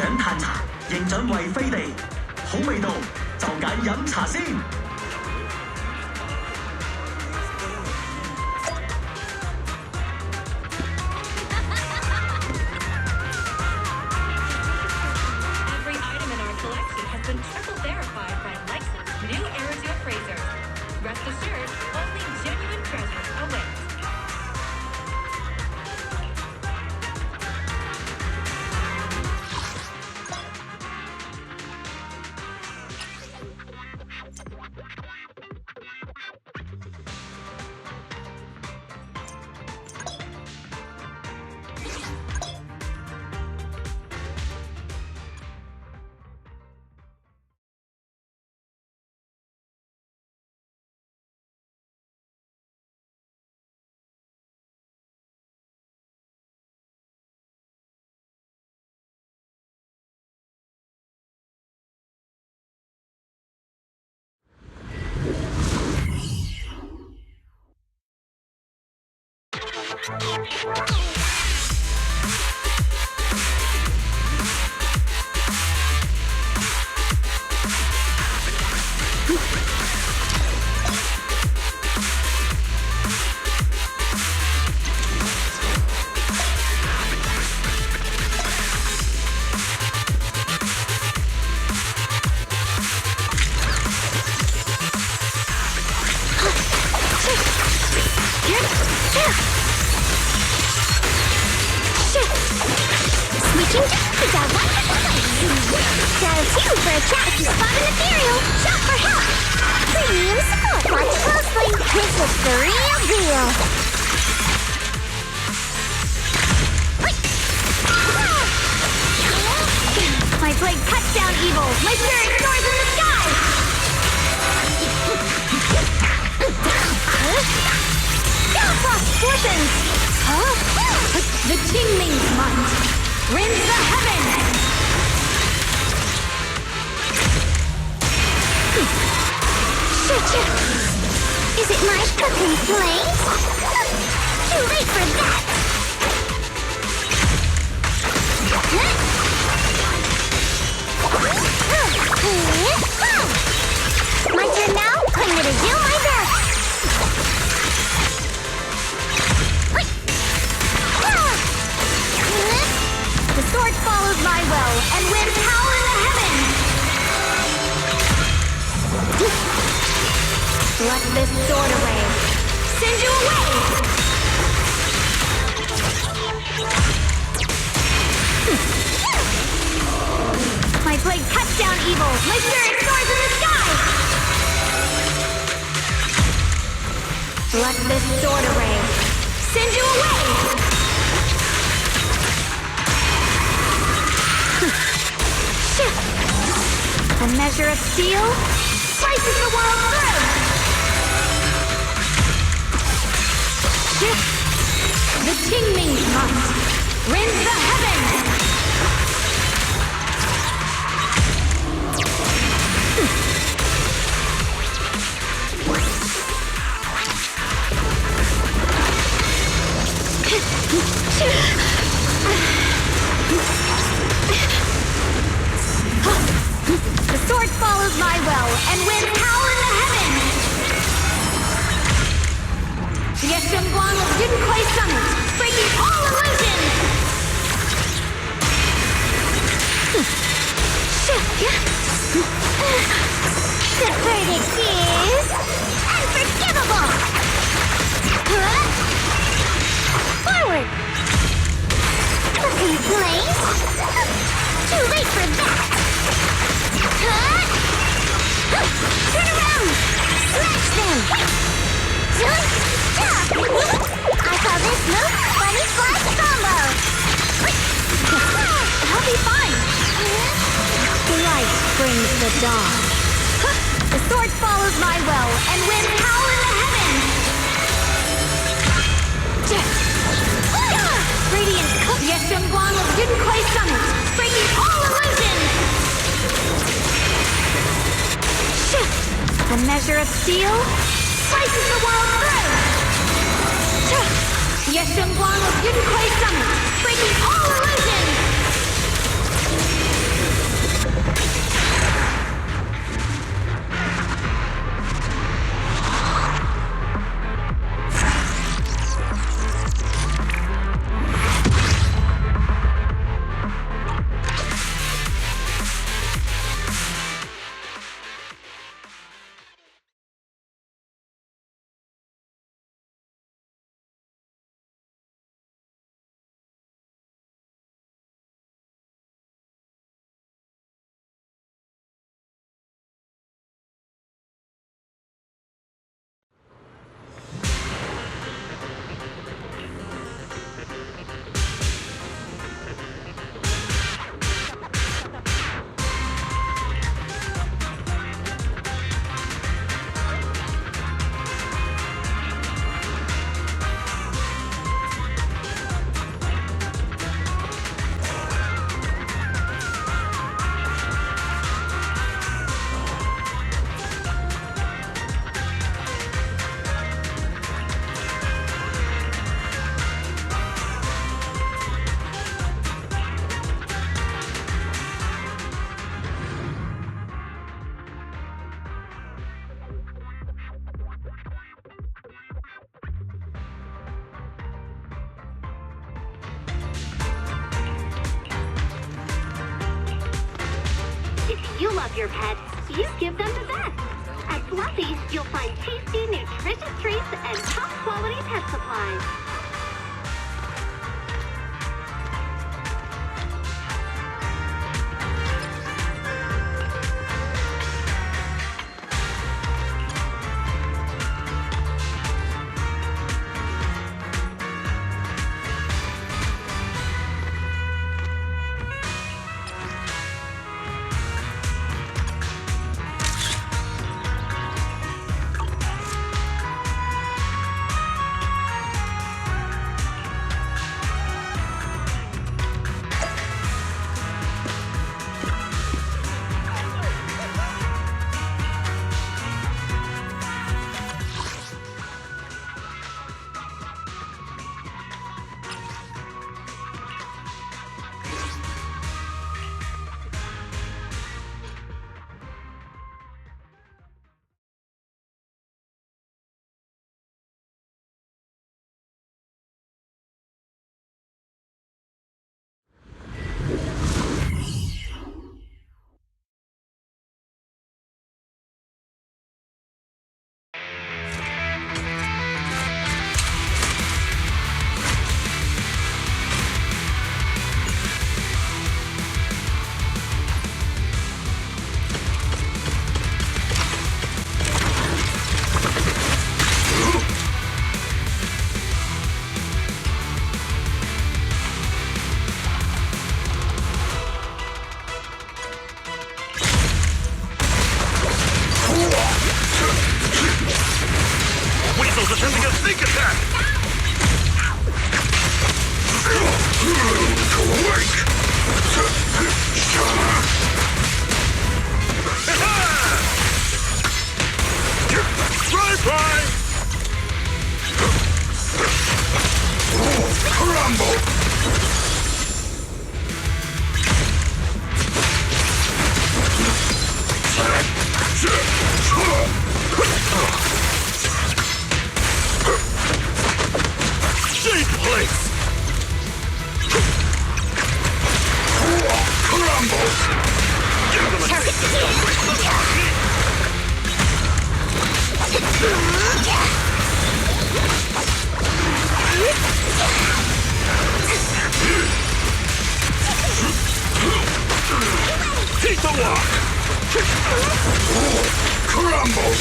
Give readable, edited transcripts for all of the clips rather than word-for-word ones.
想嘆茶，認準為飛地，好味道就揀飲茶先。you love your pets, you give them the best. At Fluffy's, you'll find tasty, nutritious treats and top-quality pet supplies. Attempting a sneak attack! Awake! Try! Crumble! Shade place! Crumble! Give them a taste of Take the walk! Crumble!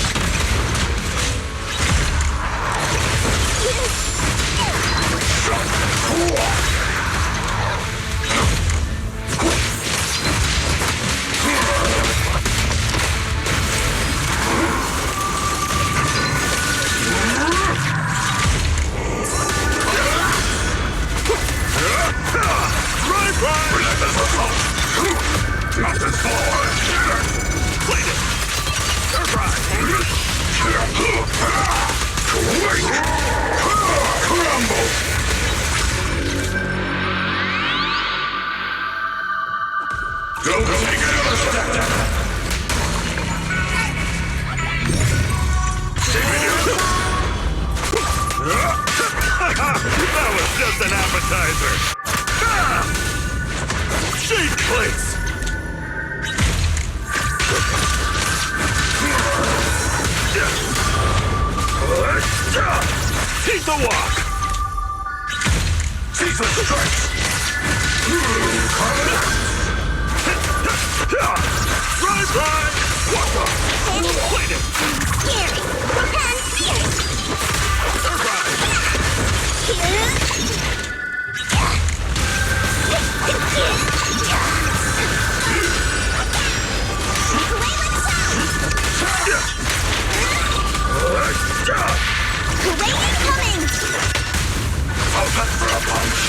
Relentless assault! Not this far! Played it! Surprise! Wait! Crumble! Don't take another step! That was just an appetizer! Shade place! Take the walk! Ceaseless strikes! Try! What the? Played it! Scary! Repent! Surprise! Rain incoming! I'll back for a punch!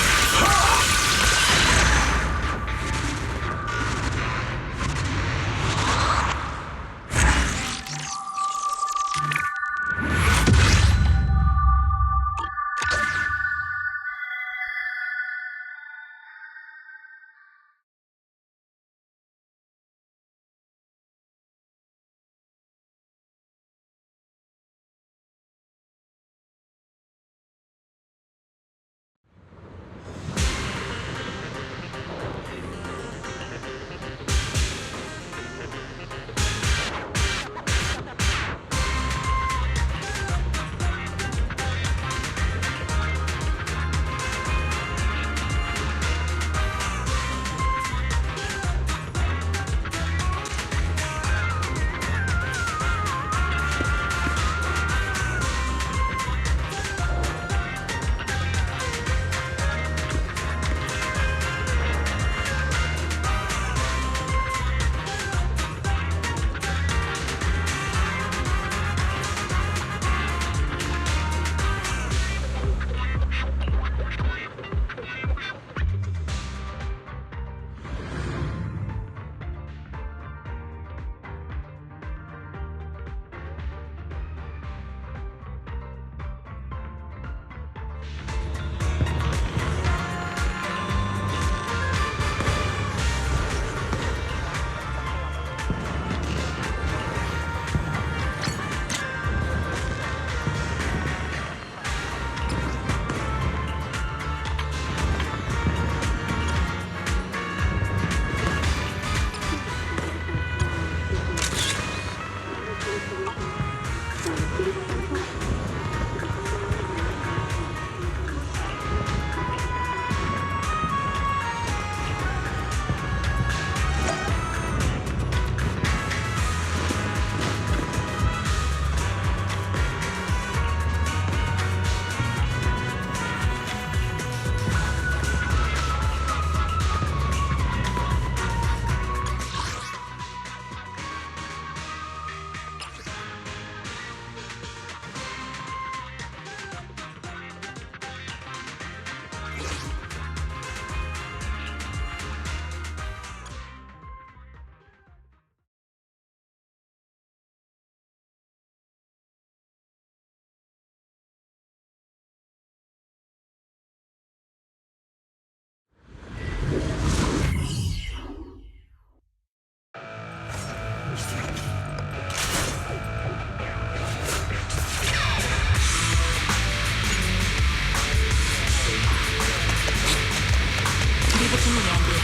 Leave it to me, Andy.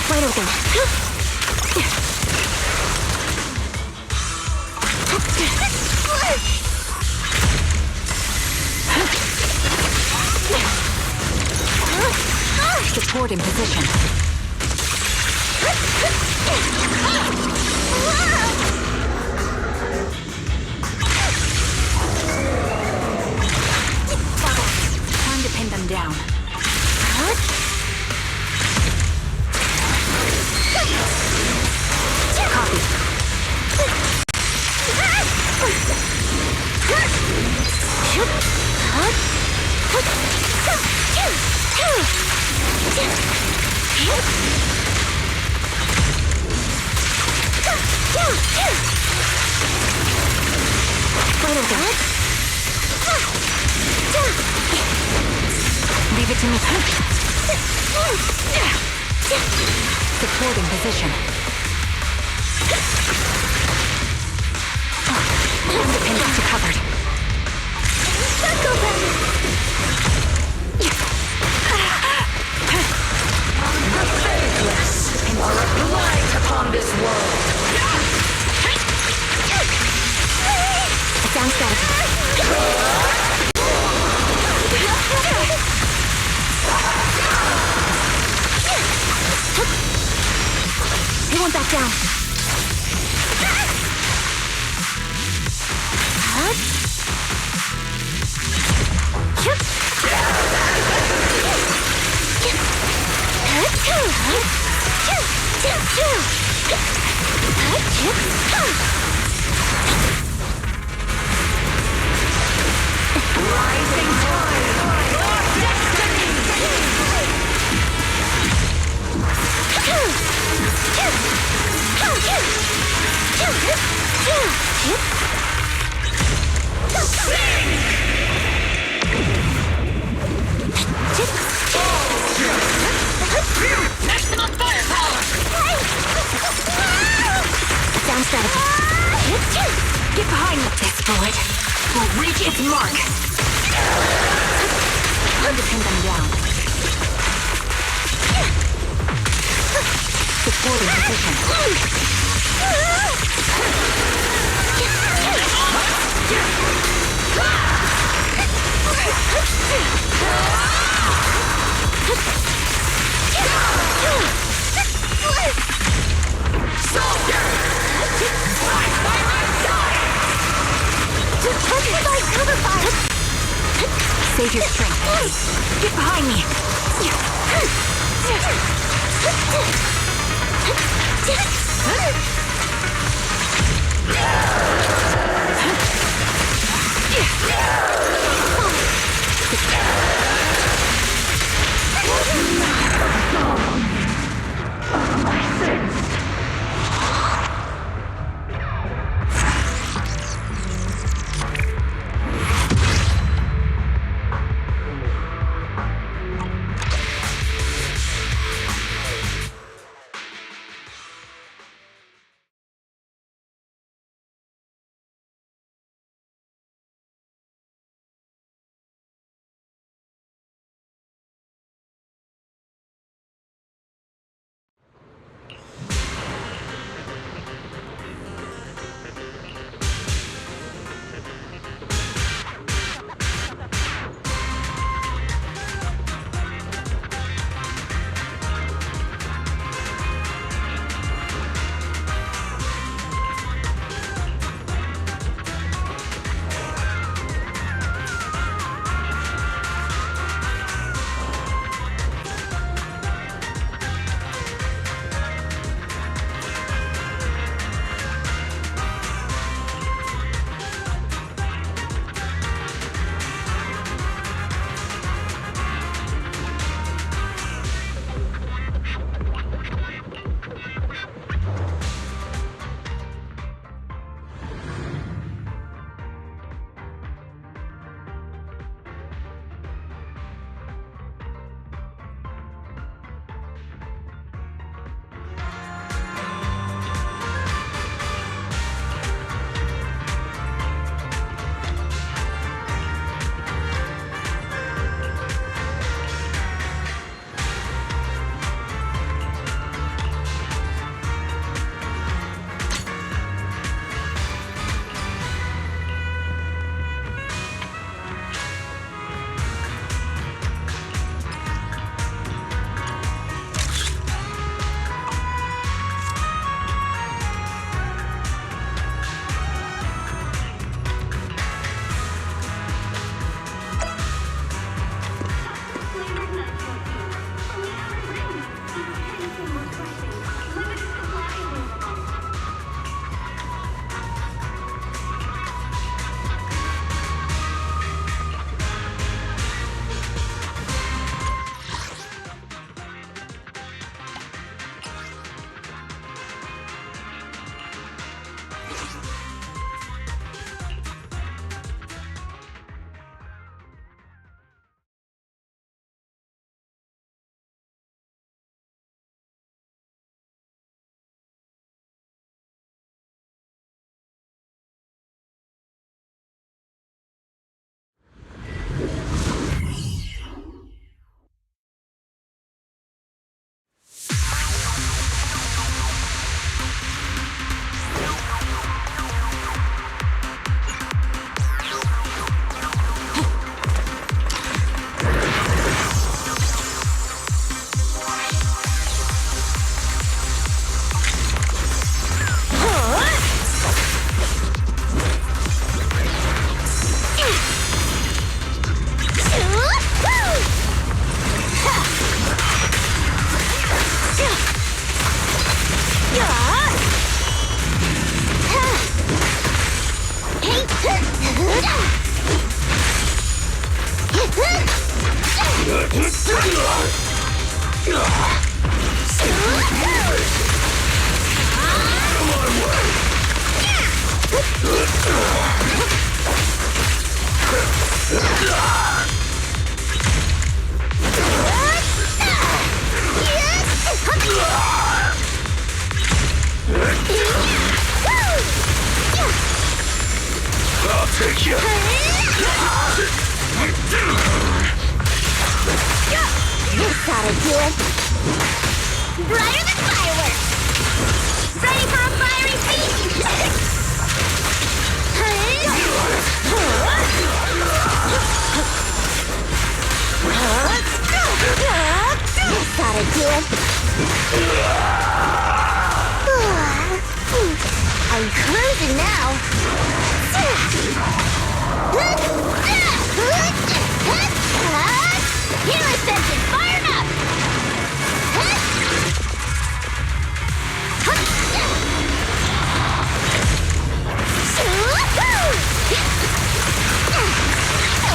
Wide open. Support in position. Time to pin them down. Copy. Leave it to me. Support in position. Independence covered. The faithless are a blight upon this world. Sound static. He won't back down. Rising tide, your destiny. Maximum firepower. Sound static. Get behind me. This bullet will reach its mark. Time to pin them down. Supporting position. Save your strength. Get behind me. I'll take you. This ought to do it. Brighter than fireworks. Ready for a fiery feast. This ought to do it. I'm cruising now. Healer sensing fired up.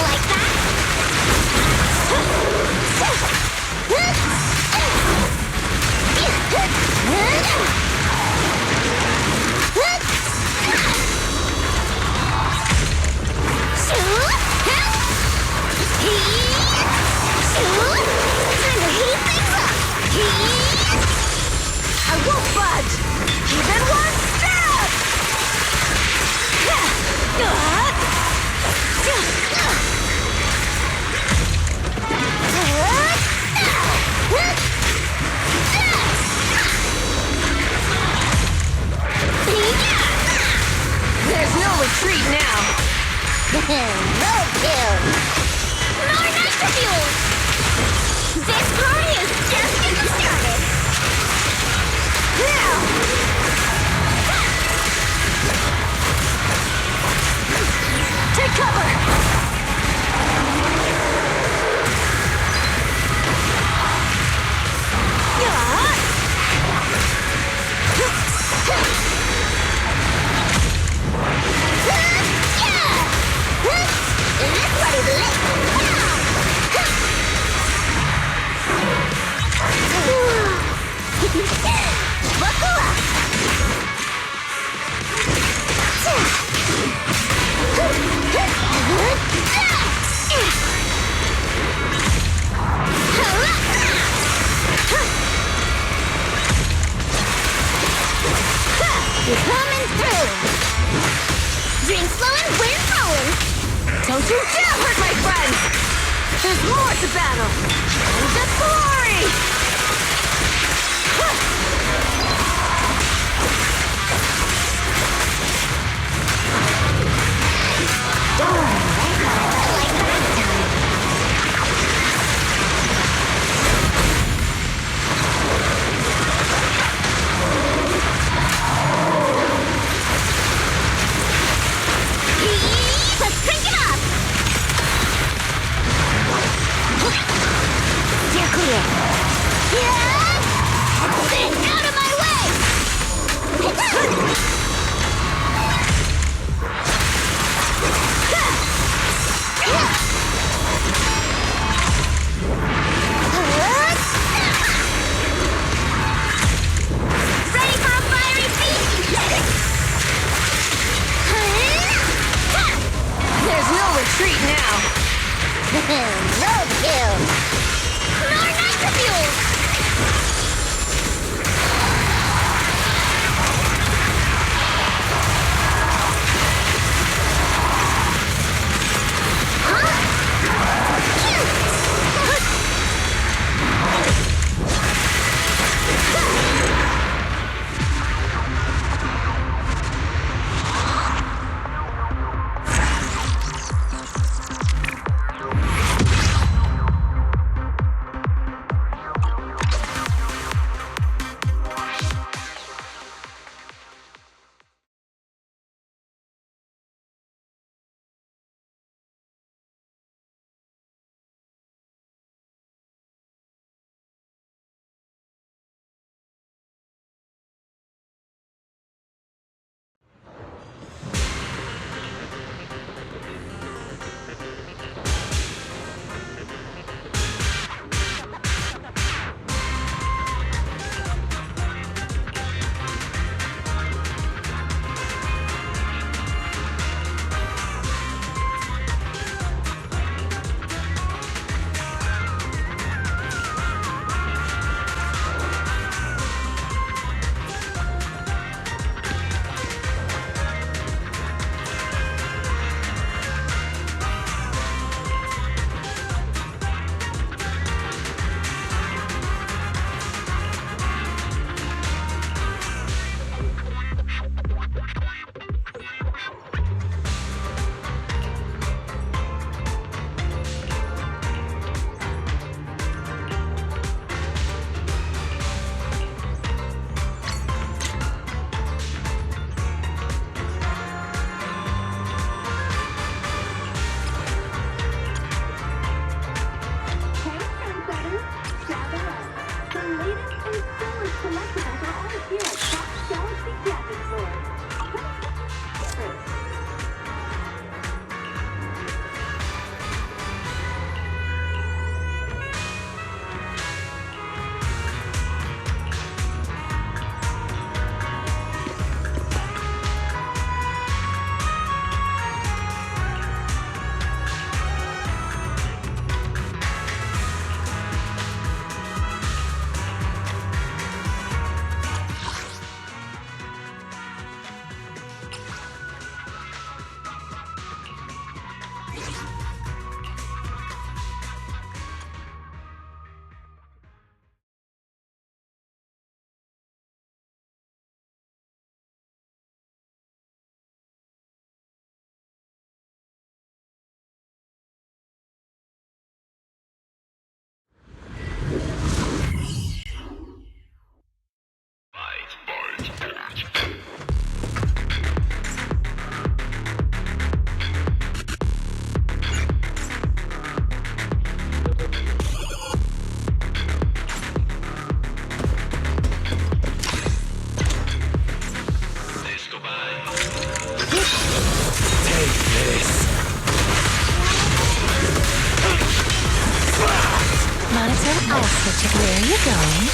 Like that. I won't budge! Even one step! There's no retreat now. Roadkill! More nitro fuel! This party is just getting started! Now! Take cover! This party's lit! Buckle up! You're coming through! Drink slow and wind rolling! Don't you dare hurt my friends! There's more to battle! And just glory! Let's crank it up! Steer clear! Out of my way! Ready for a fiery feast! There's no retreat now! Roadkill! More nitro fuel! Take this. Monotone, I'll switch it. Where are you going?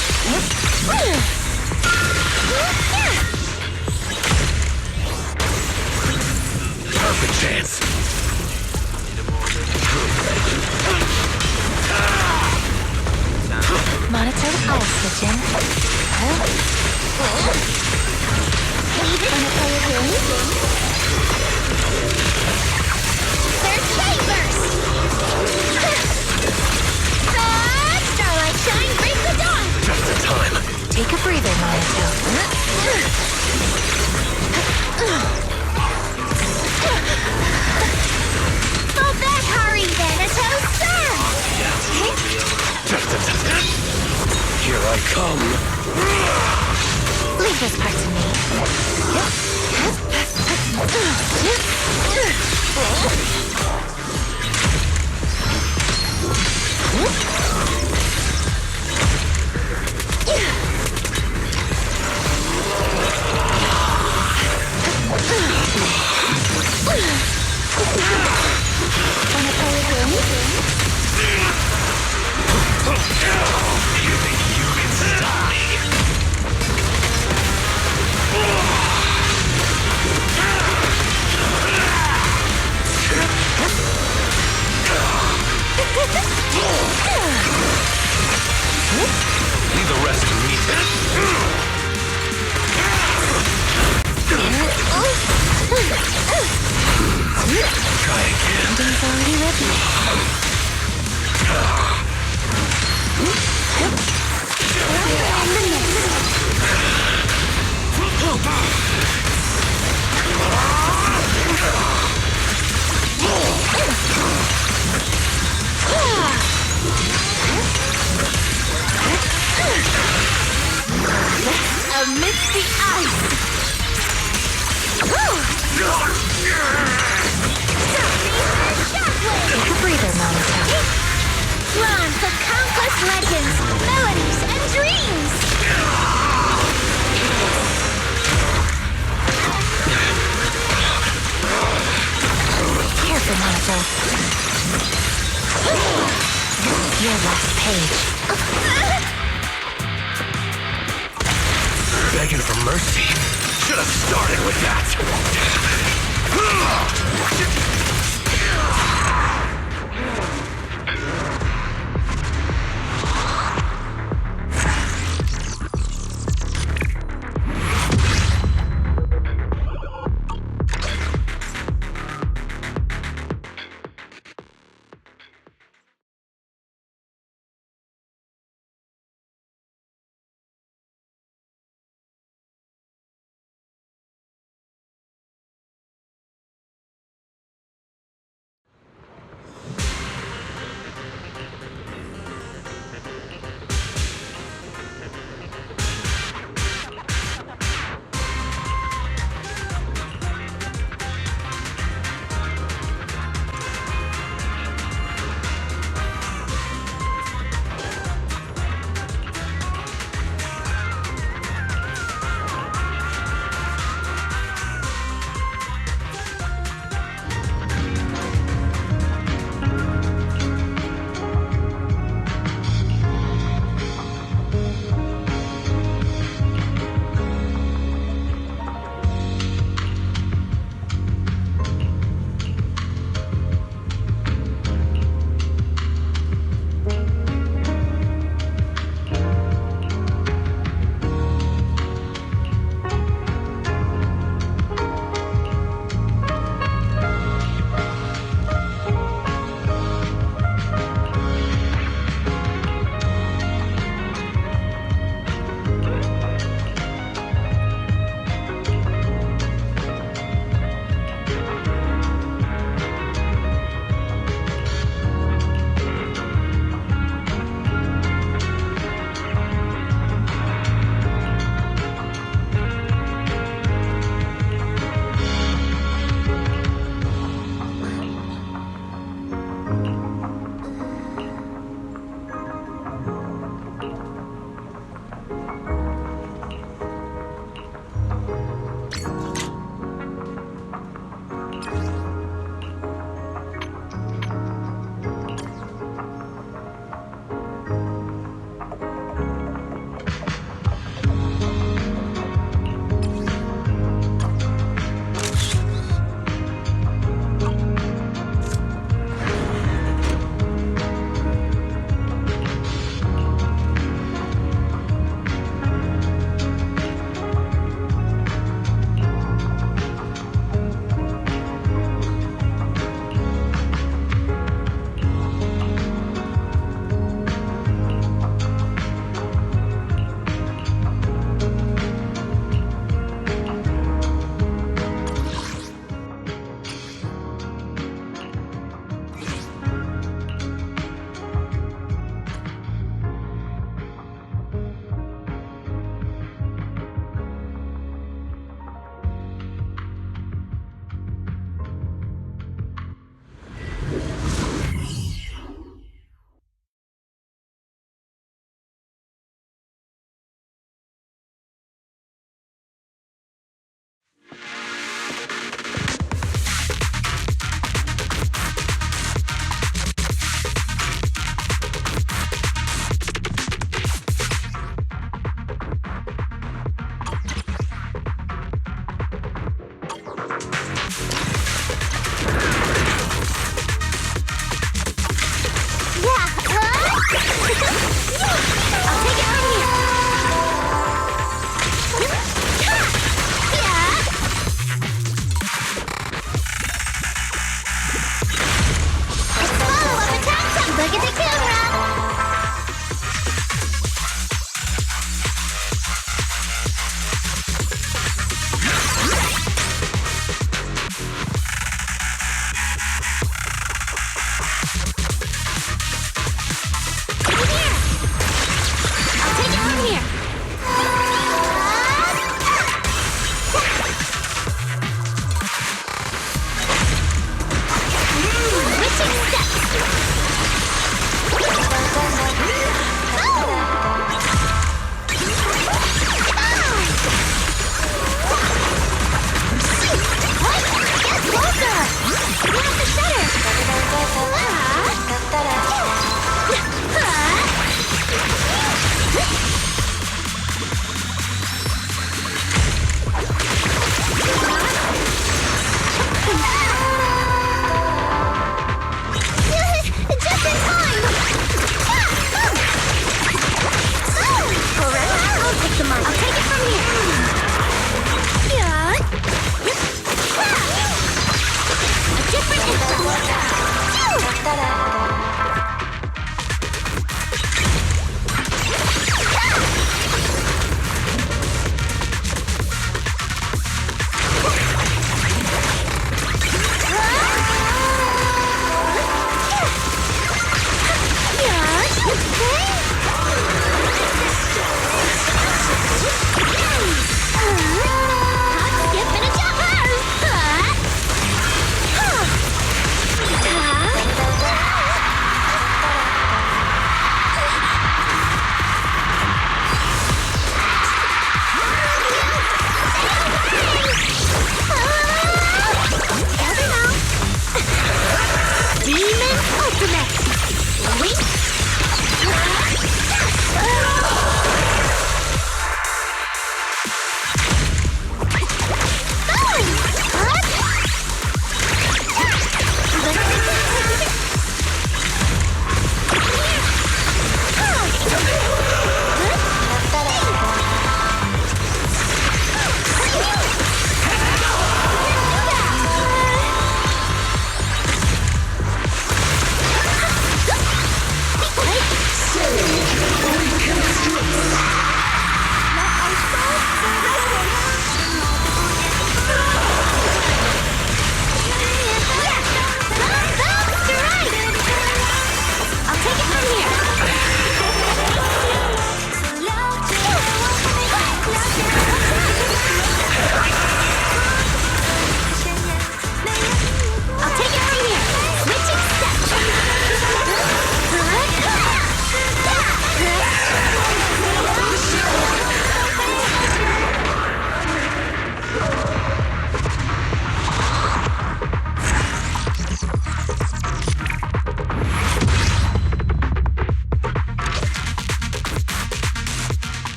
Perfect chance. Monotone, I'll switch in. Wanna play a game? They're chambers! Starlight shine, break the dawn! Just in time. Take a breather, Monotone. Fall back, hurry, Thanatos! Just in time. Here I come. Leave this part to me. Wanna play a game? You think you can stop me? Leave the rest to me. Try again. Day's already written. Amidst the ice! Take a breather, Monotone. Drawn for countless legends, melodies, and dreams! Careful, Monotone. This is your last page. Begging for mercy. Should have started with that. off the shutter! Just in time! Alright, I'll take the mic. I'll take it from here. A different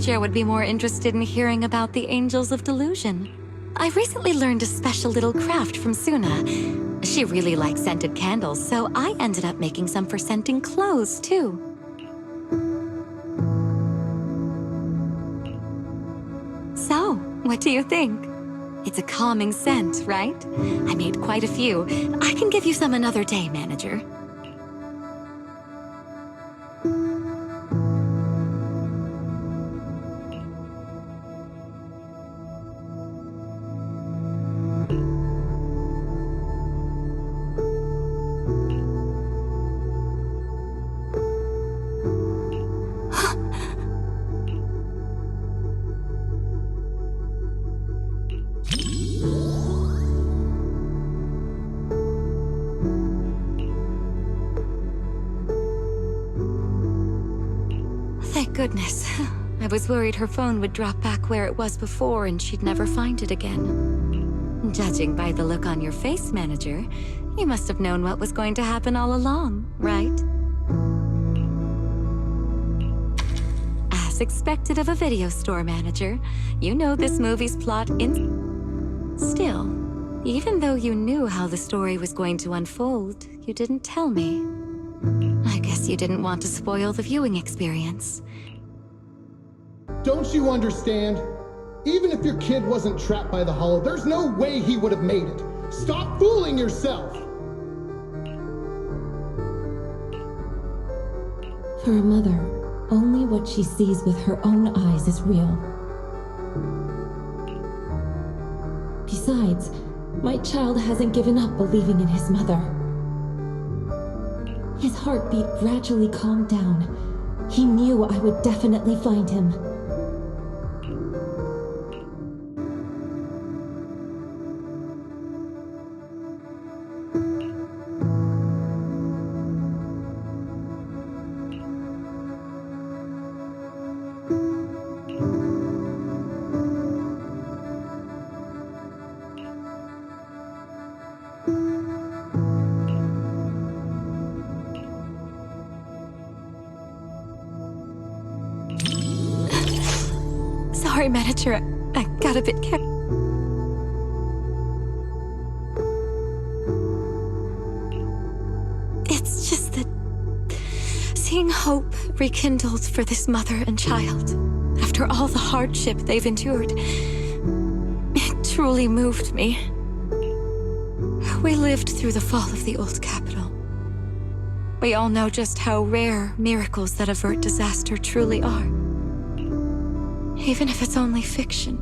manager would be more interested in hearing about the Angels of Delusion. I recently learned a special little craft from Suna. She really likes scented candles, so I ended up making some for scenting clothes, too. So, what do you think? It's a calming scent, right? I made quite a few. I can give you some another day, manager. Thank goodness. I was worried her phone would drop back where it was before and she'd never find it again. Judging by the look on your face, manager, you must have known what was going to happen all along, right? As expected of a video store manager, you know this movie's plot Still, even though you knew how the story was going to unfold, you didn't tell me. I guess you didn't want to spoil the viewing experience. Don't you understand? Even if your kid wasn't trapped by the hollow, there's no way he would have made it. Stop fooling yourself! For a mother, only what she sees with her own eyes is real. Besides, my child hasn't given up believing in his mother. His heartbeat gradually calmed down. He knew I would definitely find him. Sorry, manager. I got a bit carried. It's just that seeing hope rekindled for this mother and child after all the hardship they've endured, it truly moved me. We lived through the fall of the old capital. We all know just how rare miracles that avert disaster truly are. Even if it's only fiction,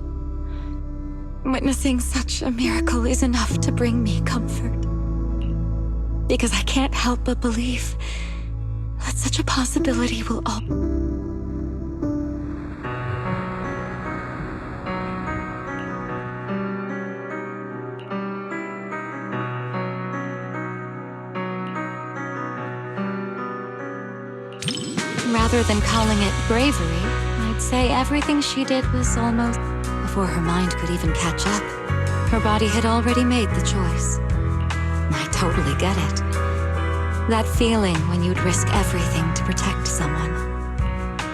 witnessing such a miracle is enough to bring me comfort. Because I can't help but believe that such a possibility will all... Rather than calling it bravery, I'd say everything she did was almost... Before her mind could even catch up, her body had already made the choice. I totally get it. That feeling when you'd risk everything to protect someone.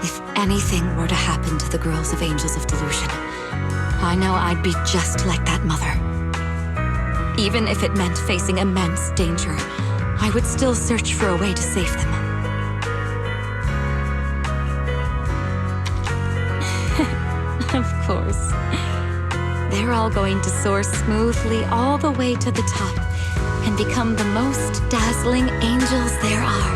If anything were to happen to the girls of Angels of Delusion, I know I'd be just like that mother. Even if it meant facing immense danger, I would still search for a way to save them. Of course. They're all going to soar smoothly all the way to the top and become the most dazzling angels there are.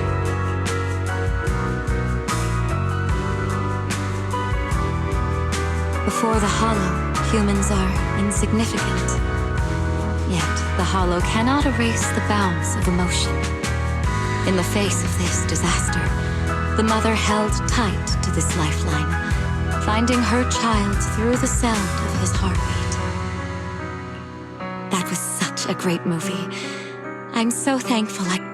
Before the Hollow, humans are insignificant. Yet, the Hollow cannot erase the bounds of emotion. In the face of this disaster, the mother held tight to this lifeline, finding her child through the sound of his heartbeat. That was such a great movie. I'm so thankful I...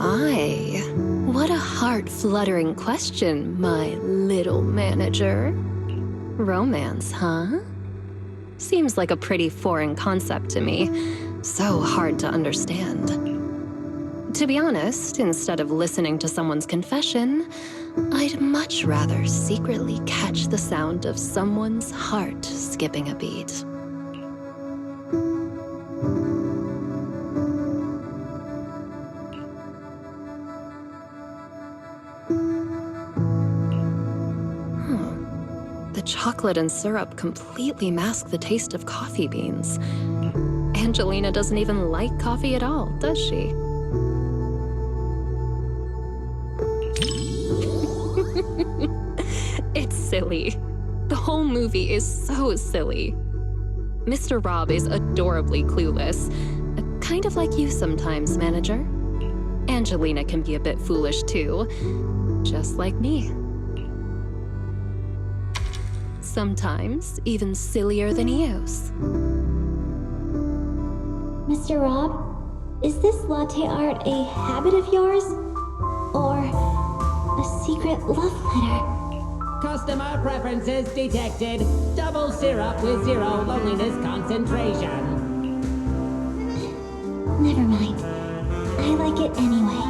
My, what a heart-fluttering question, my little manager. Romance, huh? Seems like a pretty foreign concept to me. So hard to understand. To be honest, instead of listening to someone's confession, I'd much rather secretly catch the sound of someone's heart skipping a beat. The chocolate and syrup completely mask the taste of coffee beans. Angelina doesn't even like coffee at all, does she? It's silly. The whole movie is so silly. Mr. Rob is adorably clueless. Kind of like you sometimes, manager. Angelina can be a bit foolish too, just like me. Sometimes even sillier than Eos. Mr. Rob, is this latte art a habit of yours? Or a secret love letter? Customer preferences detected. Double syrup with 0 loneliness concentration. Never mind. I like it anyway.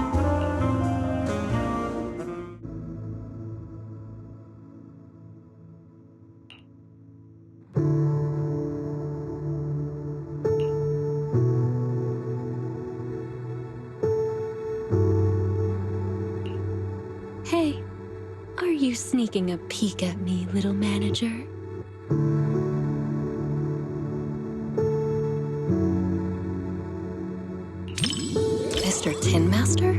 Hey, are you sneaking a peek at me, little manager? Mr. Tin Master?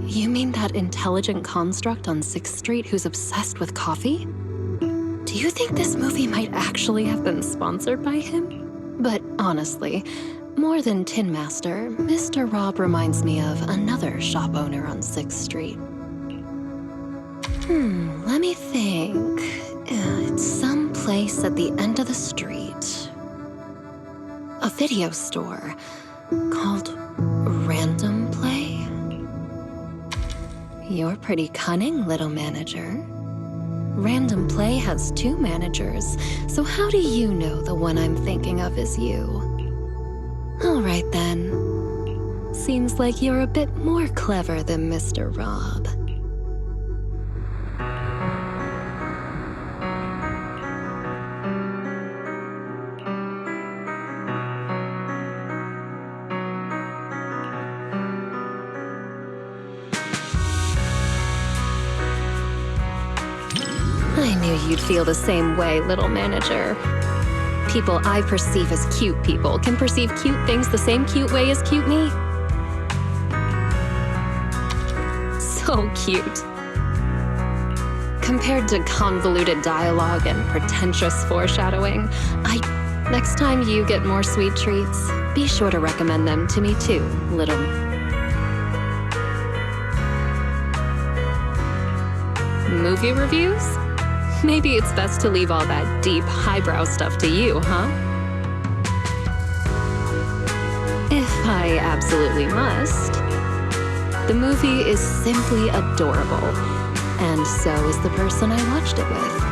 You mean that intelligent construct on 6th Street who's obsessed with coffee? Do you think this movie might actually have been sponsored by him? But honestly, more than Tin Master, Mr. Rob reminds me of another shop owner on 6th Street. Let me think. It's some place at the end of the street. A video store called Random Play. You're pretty cunning, little manager. Random Play has 2 managers, so how do you know the one I'm thinking of is you? All right then. Seems like you're a bit more clever than Mr. Rob. I knew you'd feel the same way, little manager. People I perceive as cute people can perceive cute things the same cute way as cute me. So cute. Compared to convoluted dialogue and pretentious foreshadowing, next time you get more sweet treats, be sure to recommend them to me too, little... Movie reviews? Maybe it's best to leave all that deep, highbrow stuff to you, huh? If I absolutely must. The movie is simply adorable, and so is the person I watched it with.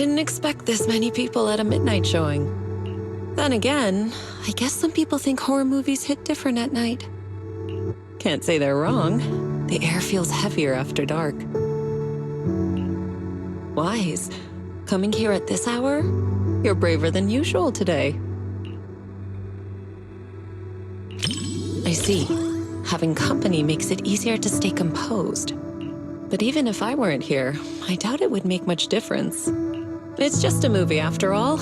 didn't expect this many people at a midnight showing. Then again, I guess some people think horror movies hit different at night. Can't say they're wrong. The air feels heavier after dark. Wise, coming here at this hour? You're braver than usual today. I see. Having company makes it easier to stay composed. But even if I weren't here, I doubt it would make much difference. It's just a movie after all.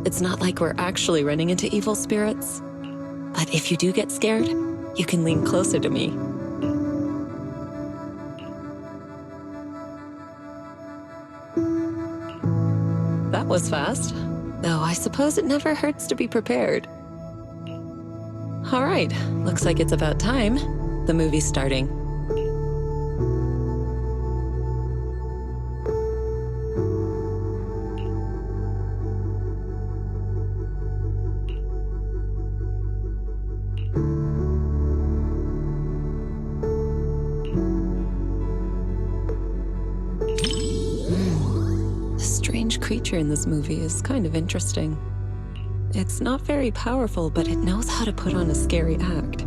It's not like we're actually running into evil spirits. But if you do get scared, you can lean closer to me. That was fast. Though I suppose it never hurts to be prepared. All right, looks like it's about time. The movie's starting. Creature in this movie is kind of interesting. It's not very powerful, but it knows how to put on a scary act.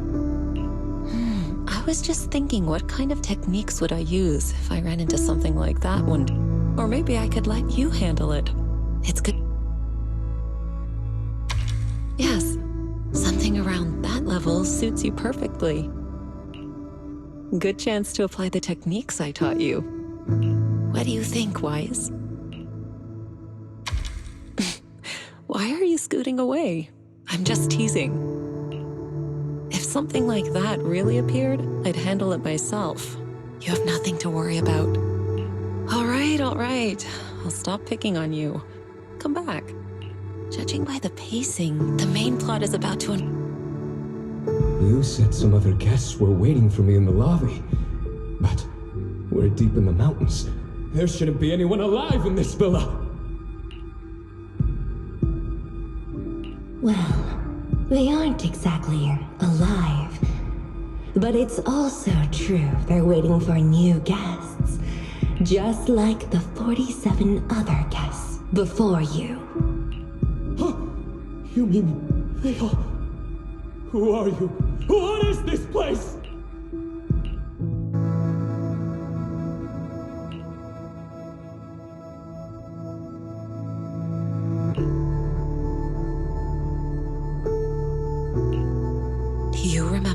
I was just thinking, what kind of techniques would I use if I ran into something like that one? Or maybe I could let you handle it. It's good. Yes, something around that level suits you perfectly. Good chance to apply the techniques I taught you. What do you think, Wise? Why are you scooting away? I'm just teasing. If something like that really appeared, I'd handle it myself. You have nothing to worry about. All right. I'll stop picking on you. Come back. Judging by the pacing, the main plot is about to... You said some other guests were waiting for me in the lobby. But we're deep in the mountains. There shouldn't be anyone alive in this villa. Well, they aren't exactly alive. But it's also true they're waiting for new guests. Just like the 47 other guests before you. Huh? You mean they all... Who are you? What is this place?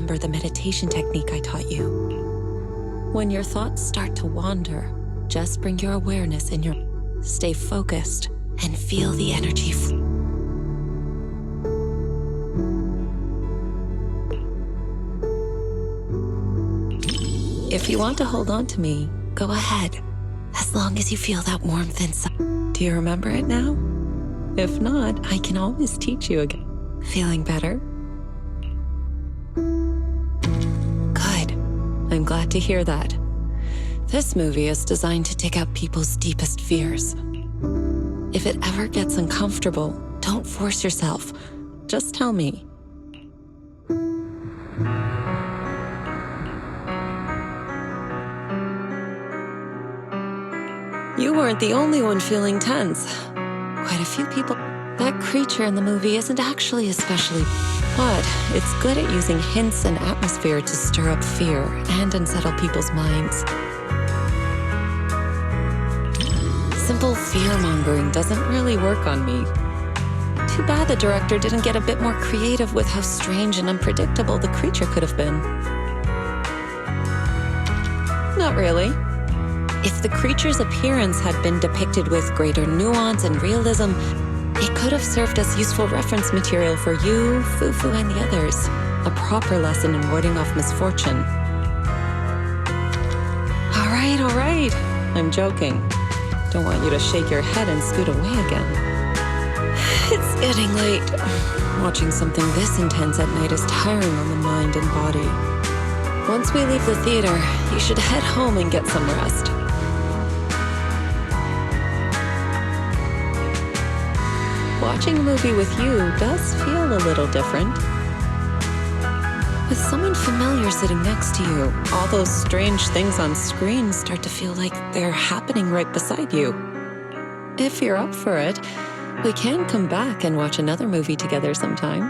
Remember the meditation technique I taught you. When your thoughts start to wander, just bring your awareness in your... Stay focused and feel the energy. If you want to hold on to me, go ahead. As long as you feel that warmth inside. Do you remember it now? If not, I can always teach you again. Feeling better? I'm glad to hear that. This movie is designed to take out people's deepest fears. If it ever gets uncomfortable, don't force yourself. Just tell me. You weren't the only one feeling tense. Quite a few people... That creature in the movie isn't actually especially... But it's good at using hints and atmosphere to stir up fear and unsettle people's minds. Simple fear-mongering doesn't really work on me. Too bad the director didn't get a bit more creative with how strange and unpredictable the creature could have been. Not really. If the creature's appearance had been depicted with greater nuance and realism, it could have served as useful reference material for you, Fufu, and the others. A proper lesson in warding off misfortune. All right. I'm joking. Don't want you to shake your head and scoot away again. It's getting late. Watching something this intense at night is tiring on the mind and body. Once we leave the theater, you should head home and get some rest. Watching a movie with you does feel a little different. With someone familiar sitting next to you, all those strange things on screen start to feel like they're happening right beside you. If you're up for it, we can come back and watch another movie together sometime.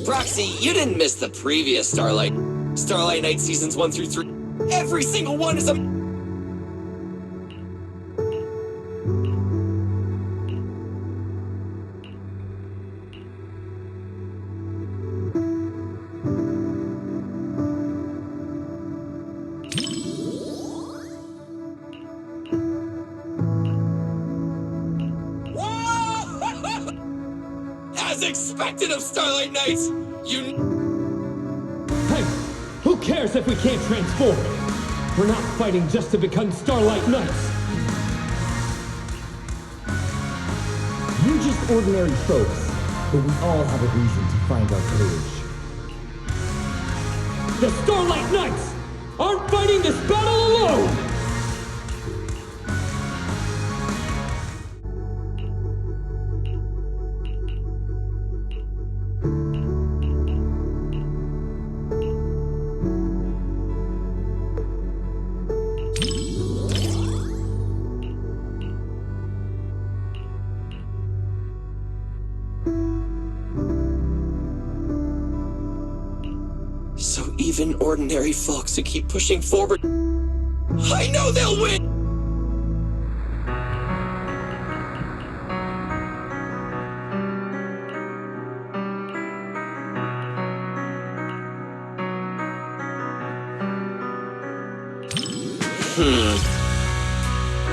Roxy, you didn't miss the previous Starlight Night seasons 1 through 3. Every single one is a... As expected of Starlight Nights, Hey, who cares if we can't transform? We're not fighting just to become Starlight Knights. You're just ordinary folks, but we all have a reason to find our courage. The Starlight Knights aren't fighting this battle alone! So even ordinary folks who keep pushing forward, I know they'll win!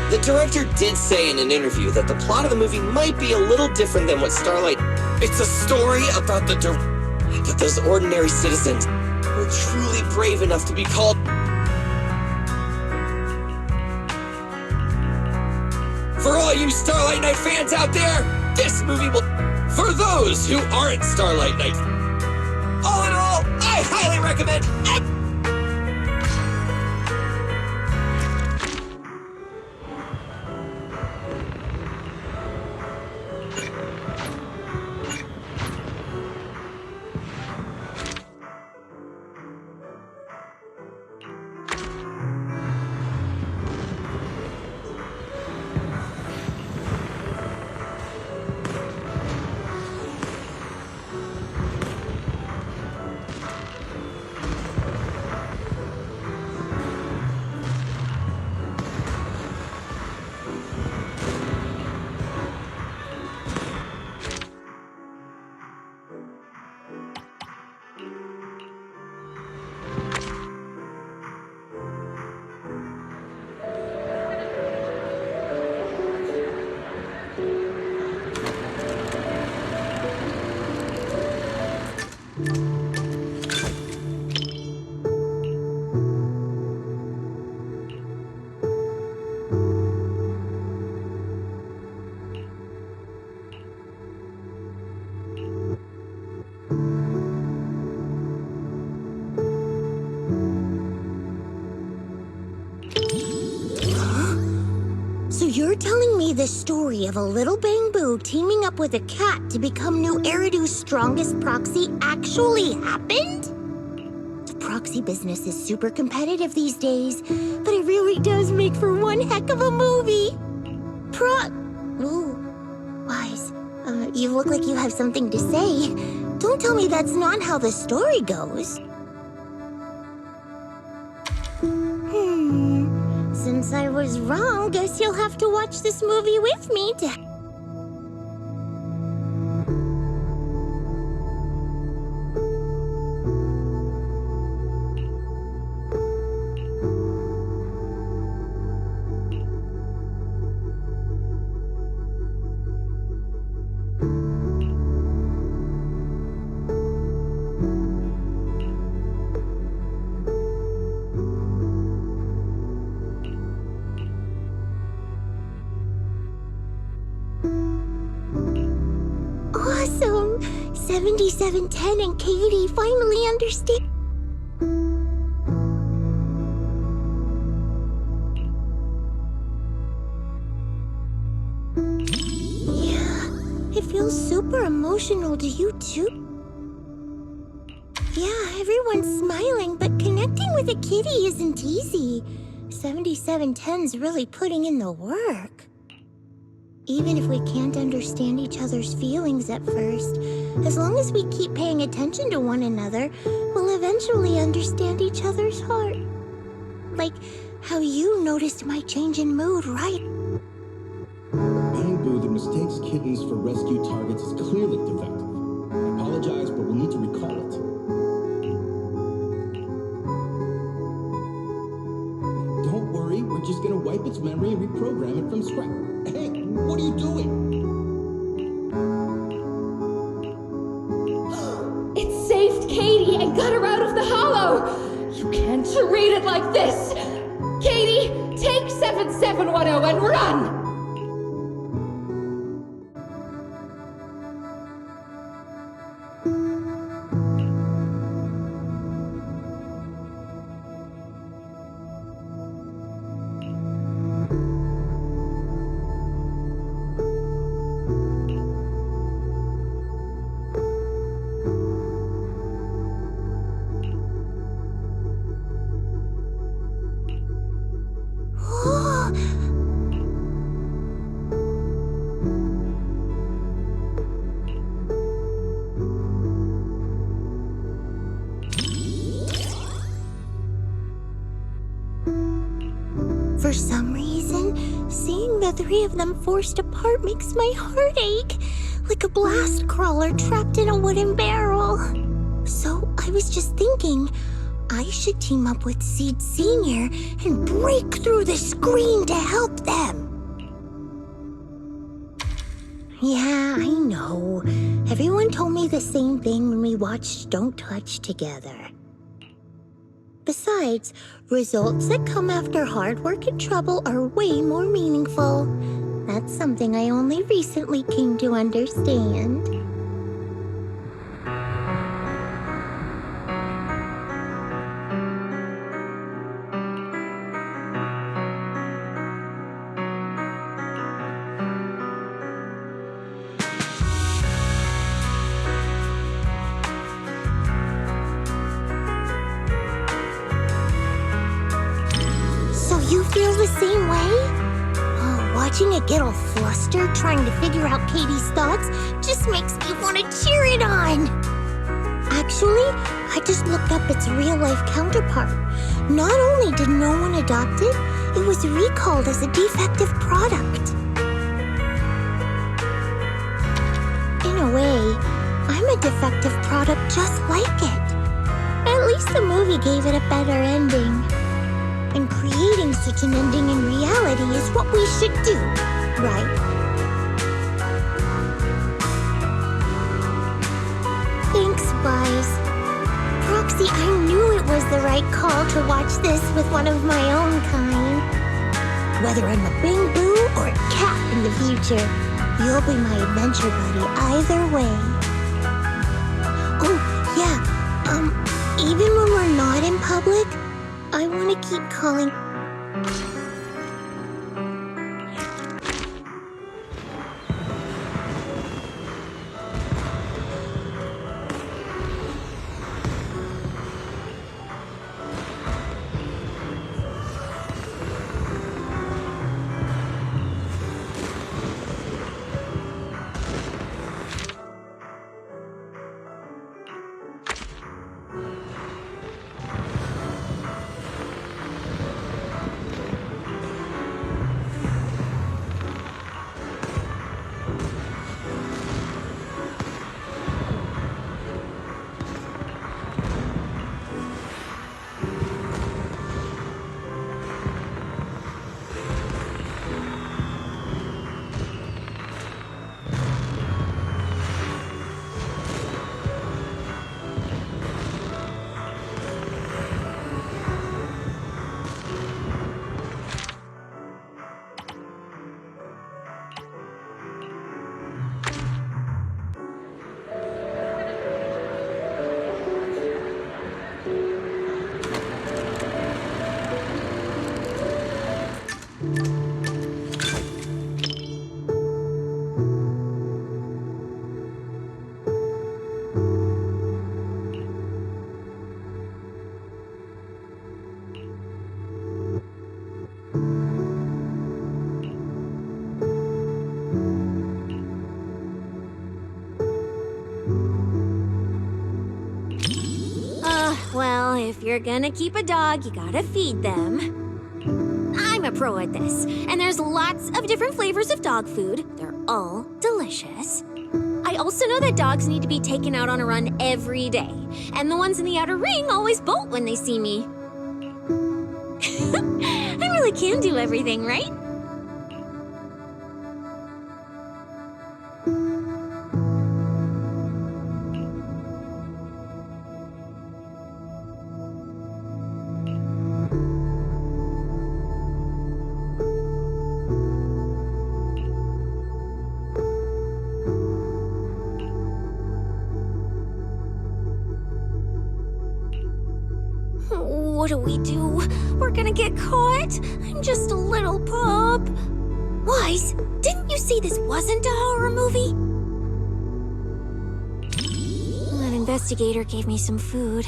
The director did say in an interview that the plot of the movie might be a little different than what Starlight... It's a story about but those ordinary citizens were truly brave enough to be called... For all you Starlight Night fans out there, this movie will... For those who aren't Starlight Night... All in all, I highly recommend... So you're telling me the story of a little Bangbu teaming up with a cat to become New Eridu's strongest proxy actually happened? The proxy business is super competitive these days, but it really does make for one heck of a movie. Ooh, Wise, you look like you have something to say. Don't tell me that's not how the story goes. Since I was wrong, guess you'll have to watch this movie with me to... Awesome! 7710 and Katie finally understand. Yeah, it feels super emotional to you too. Yeah, everyone's smiling, but connecting with a kitty isn't easy. 7710's really putting in the work. Even if we can't understand each other's feelings at first, as long as we keep paying attention to one another, we'll eventually understand each other's heart. Like how you noticed my change in mood, right? Bamboo that mistakes kittens for rescue targets is clearly defective. I apologize, but we'll need to recall it. Don't worry, we're just gonna wipe its memory and reprogram it from scratch. Hey, what are you doing? It saved Katie and got her out of the hollow! You can't treat it like this! Katie, take 7710 and run! For some reason, seeing the three of them forced apart makes my heart ache, like a blast crawler trapped in a wooden barrel. So I was just thinking, I should team up with Seed Sr. and break through the screen to help them. Yeah, I know. Everyone told me the same thing when we watched Don't Touch together. Besides, results that come after hard work and trouble are way more meaningful. That's something I only recently came to understand. You feel the same way? Oh, watching it get all flustered trying to figure out Katie's thoughts just makes me want to cheer it on. Actually, I just looked up its real-life counterpart. Not only did no one adopt it, it was recalled as a defective product. In a way, I'm a defective product just like it. At least the movie gave it a better ending. And creating such an ending in reality is what we should do, right? Thanks, Buzz. Proxy, I knew it was the right call to watch this with one of my own kind. Whether I'm a Bamboo or a cat in the future, you'll be my adventure buddy either way. Oh, yeah, even when we're not in public, I want to keep calling... If you're gonna keep a dog, you gotta feed them. I'm a pro at this, and there's lots of different flavors of dog food. They're all delicious. I also know that dogs need to be taken out on a run every day, and the ones in the outer ring always bolt when they see me. I really can do everything, right? What do we do? We're gonna get caught. I'm just a little pup. Wise, didn't you say this wasn't a horror movie? An investigator gave me some food.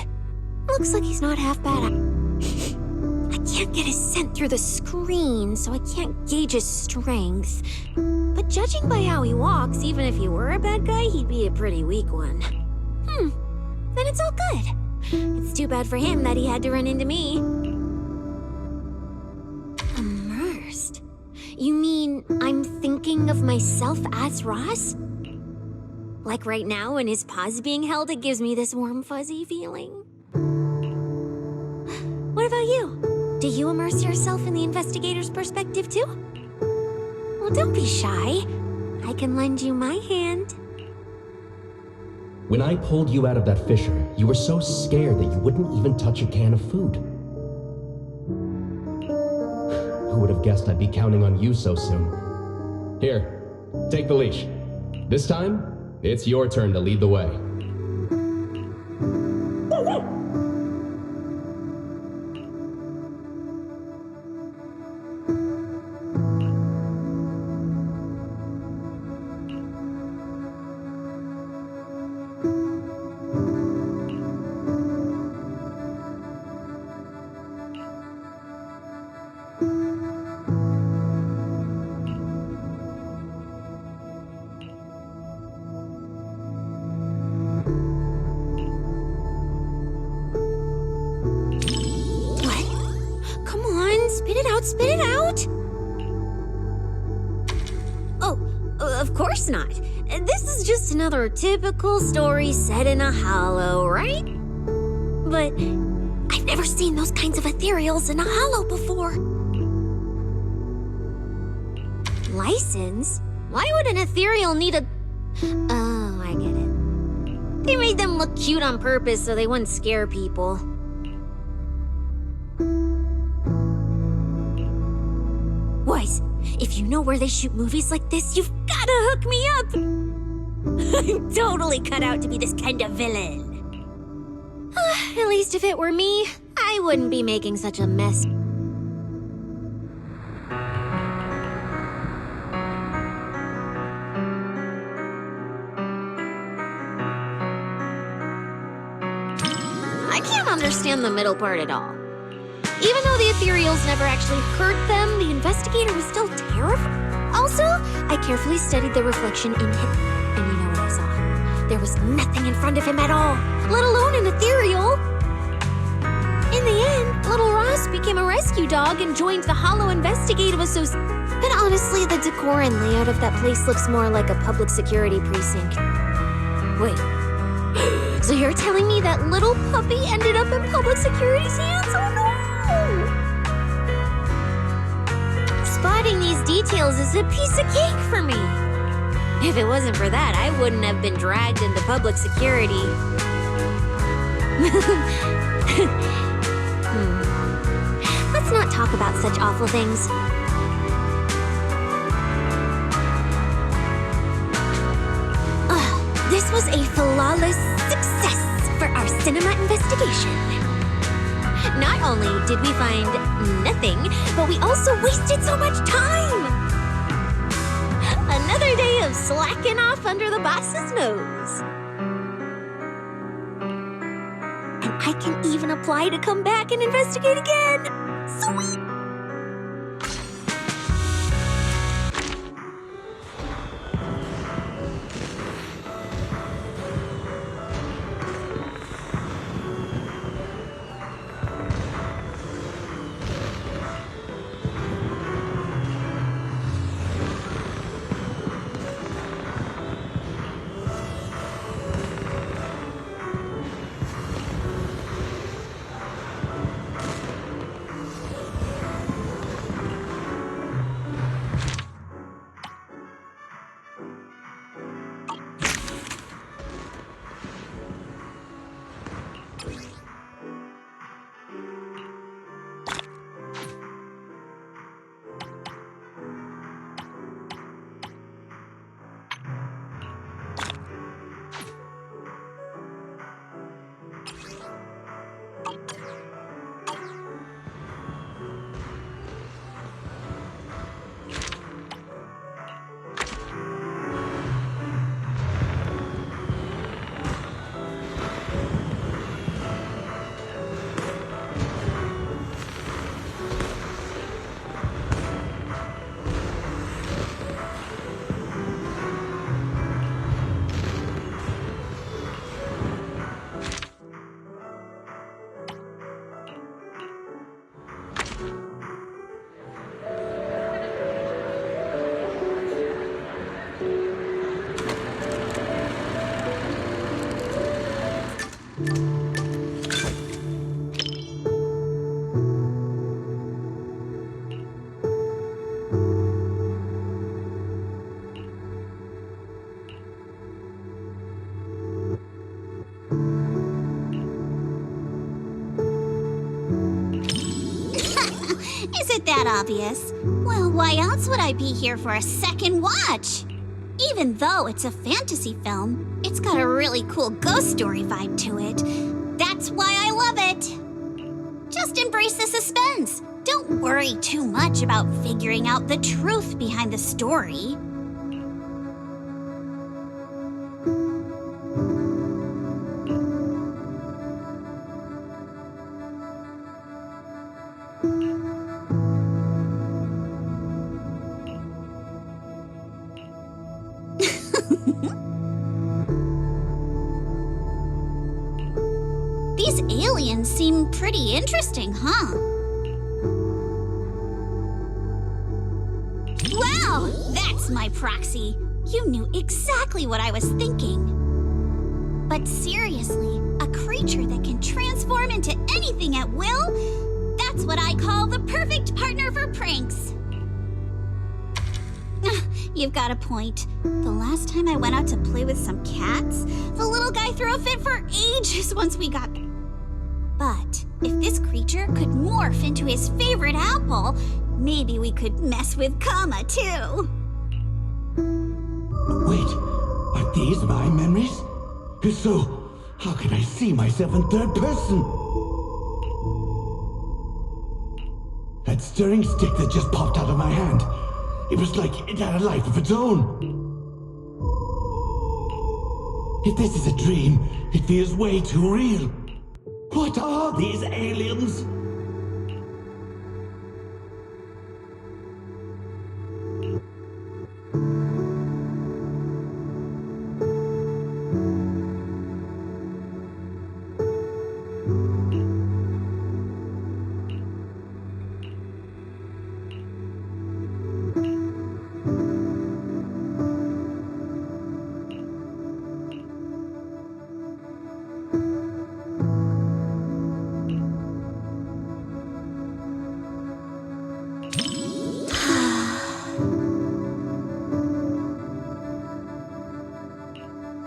Looks like he's not half bad. I can't get his scent through the screen, so I can't gauge his strength. But judging by how he walks, even if he were a bad guy, he'd be a pretty weak one. Then it's all good. It's too bad for him that he had to run into me. Immersed? You mean I'm thinking of myself as Ross? Like right now when his paw's being held, it gives me this warm, fuzzy feeling. What about you? Do you immerse yourself in the investigator's perspective too? Well, don't be shy. I can lend you my hand. When I pulled you out of that fissure, you were so scared that you wouldn't even touch a can of food. Who would have guessed I'd be counting on you so soon? Here, take the leash. This time, it's your turn to lead the way. Spit it out! Oh, of course not. This is just another typical story set in a hollow, right? But I've never seen those kinds of ethereals in a hollow before. License? Why would an ethereal need a... Oh, I get it. They made them look cute on purpose so they wouldn't scare people. Wise, if you know where they shoot movies like this, you've gotta hook me up! I'm totally cut out to be this kind of villain. At least if it were me, I wouldn't be making such a mess. I can't understand the middle part at all. Even though the ethereals never actually hurt them, the investigator was still terrified. Also, I carefully studied the reflection in him, and you know what I saw? There was nothing in front of him at all, let alone an ethereal. In the end, little Ross became a rescue dog and joined the Hollow Investigative Association. But honestly, the decor and layout of that place looks more like a public security precinct. Wait, so you're telling me that little puppy ended up in public security's hands? Oh no! Spotting these details is a piece of cake for me. If it wasn't for that, I wouldn't have been dragged into public security. Let's not talk about such awful things. This was a flawless success for our cinema investigation. Not only did we find nothing, but we also wasted so much time! Another day of slacking off under the boss's nose. And I can even apply to come back and investigate again! Sweet! Is it that obvious? Well, why else would I be here for a second watch? Even though it's a fantasy film, it's got a really cool ghost story vibe to it. That's why I love it. Just embrace the suspense. Don't worry too much about figuring out the truth behind the story. These aliens seem pretty interesting, huh? Wow, that's my proxy. You knew exactly what I was thinking. But seriously, a creature that can transform into anything at will? That's what I call the perfect partner for pranks. You've got a point. The last time I went out to play with some cats, the little guy threw a fit for ages once we got... But if this creature could morph into his favorite apple, maybe we could mess with Kama too. Wait, are these my memories? If so, how can I see myself in third person? That stirring stick that just popped out of my hand. It was like it had a life of its own. If this is a dream, it feels way too real. What are these aliens?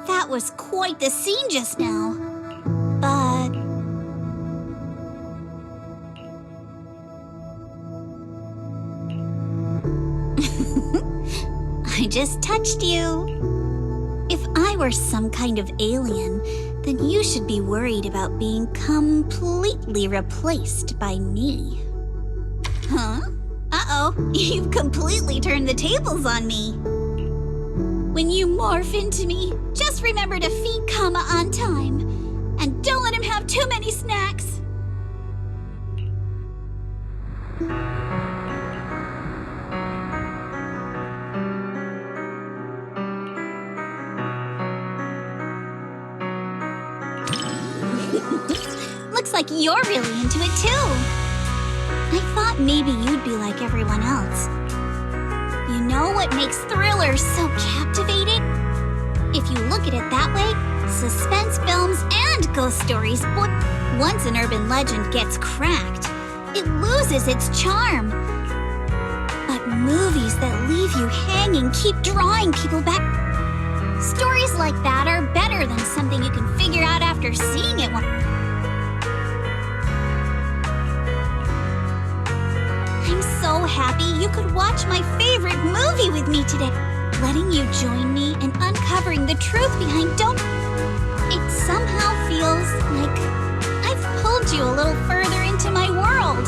That was quite the scene just now. But... I just touched you. If I were some kind of alien, then you should be worried about being completely replaced by me. Huh? Uh-oh, you've completely turned the tables on me. When you morph into me, just remember to feed Kama on time. And don't let him have too many snacks. Looks like you're really into it too. I thought maybe you'd be like everyone else. You know what makes thrillers so captivating? If you look at it that way, suspense films and ghost stories, once an urban legend gets cracked, it loses its charm. But movies that leave you hanging keep drawing people back. Stories like that are better than something you can figure out after seeing it once. I'm so happy you could watch my favorite movie with me today. Letting you join me in uncovering the truth behind it somehow feels like I've pulled you a little further into my world.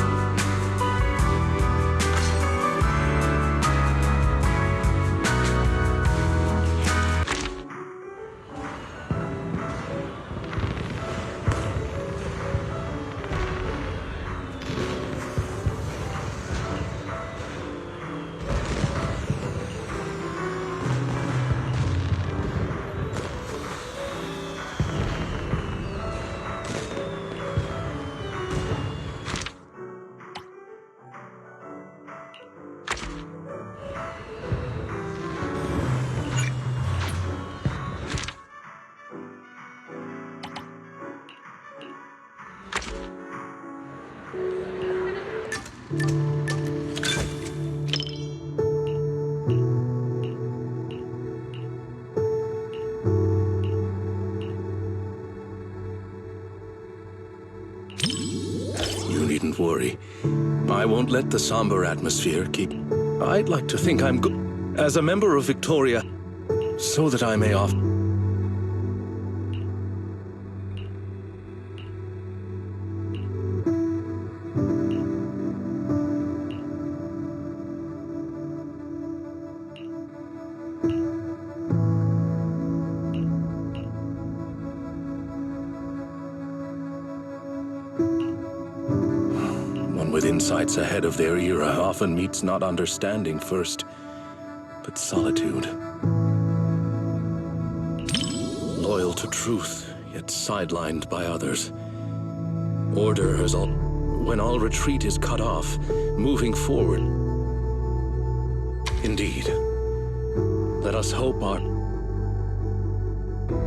Don't let the somber atmosphere keep... I'd like to think I'm good as a member of Victoria, so that I may often... With insights ahead of their era often meets not understanding first, but solitude. Loyal to truth, yet sidelined by others. Order as all... when all retreat is cut off, moving forward. Indeed. Let us hope our...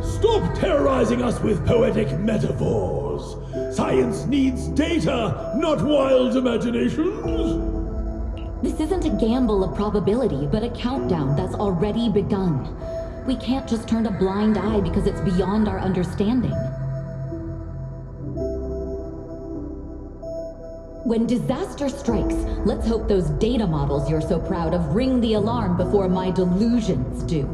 Stop terrorizing us with poetic metaphors! Science needs data, not wild imaginations! This isn't a gamble of probability, but a countdown that's already begun. We can't just turn a blind eye because it's beyond our understanding. When disaster strikes, let's hope those data models you're so proud of ring the alarm before my delusions do.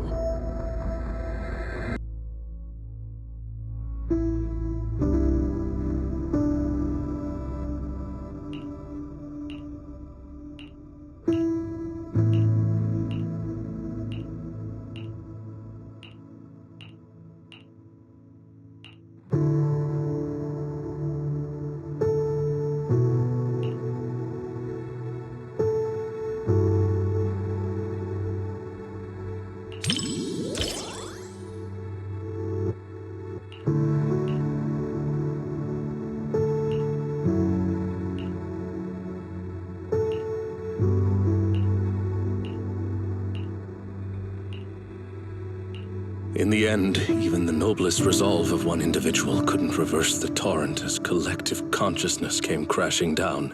In the end, even the noblest resolve of one individual couldn't reverse the torrent as collective consciousness came crashing down.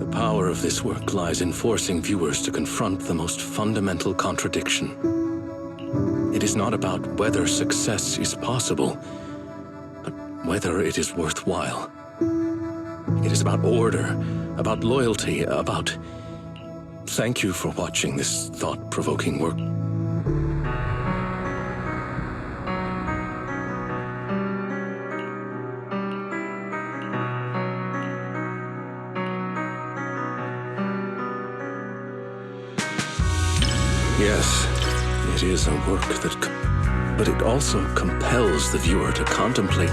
The power of this work lies in forcing viewers to confront the most fundamental contradiction. It is not about whether success is possible, but whether it is worthwhile. It is about order, about loyalty, about... Thank you for watching this thought-provoking work. Yes, it is a work that... but it also compels the viewer to contemplate.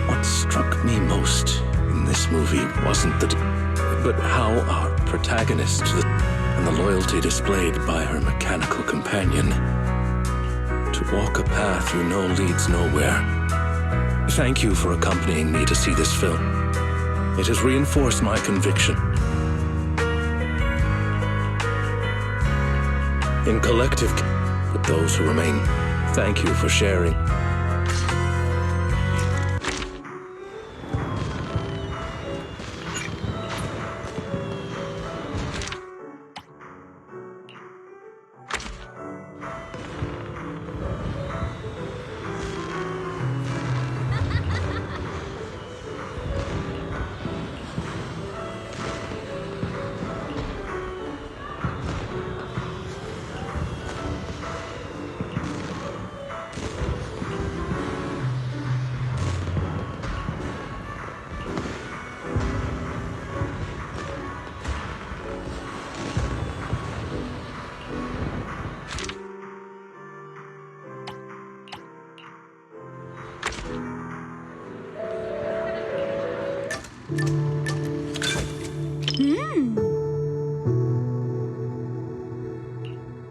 What struck me most in this movie wasn't but how our protagonist and the loyalty displayed by her mechanical companion. To walk a path you know leads nowhere. Thank you for accompanying me to see this film. It has reinforced my conviction. In collective, with those who remain, thank you for sharing.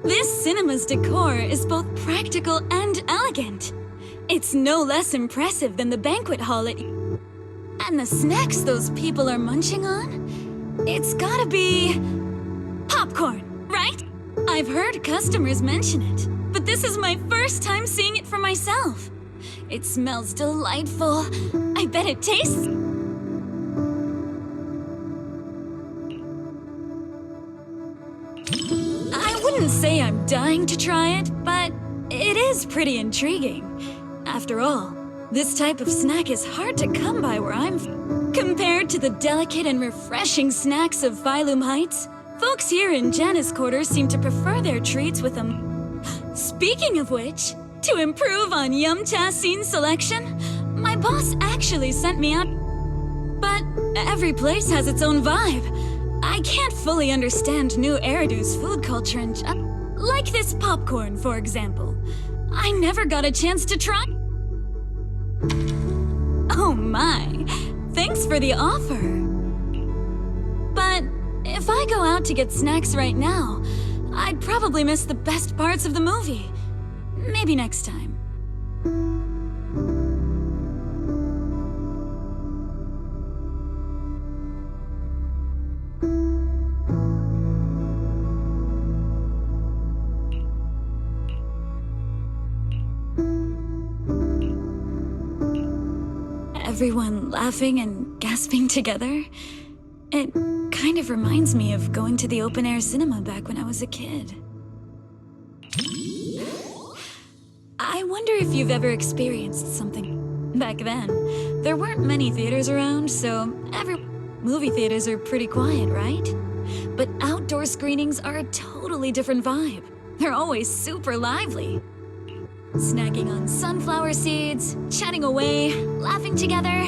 This cinema's decor is both practical and elegant. It's no less impressive than the banquet hall and the snacks those people are munching on? It's gotta be... popcorn, right? I've heard customers mention it, but this is my first time seeing it for myself. It smells delightful. I bet it tastes... I wouldn't say I'm dying to try it, but it is pretty intriguing. After all, This type of snack is hard to come by where I'm compared to the delicate and refreshing snacks of Phylum Heights. Folks here in Janice Quarters seem to prefer their treats with them. Speaking of which, to improve on Yum Cha Scene selection, my boss actually sent me out. But every place has its own vibe. I can't fully understand New Eridu's food culture and like this popcorn, for example. I never got a chance to try. Oh my, thanks for the offer. But if I go out to get snacks right now, I'd probably miss the best parts of the movie. Maybe next time. Everyone laughing and gasping together. It kind of reminds me of going to the open-air cinema back when I was a kid. I wonder if you've ever experienced something back then. There weren't many theaters around, so movie theaters are pretty quiet, right? But outdoor screenings are a totally different vibe. They're always super lively. Snacking on sunflower seeds, chatting away, laughing together.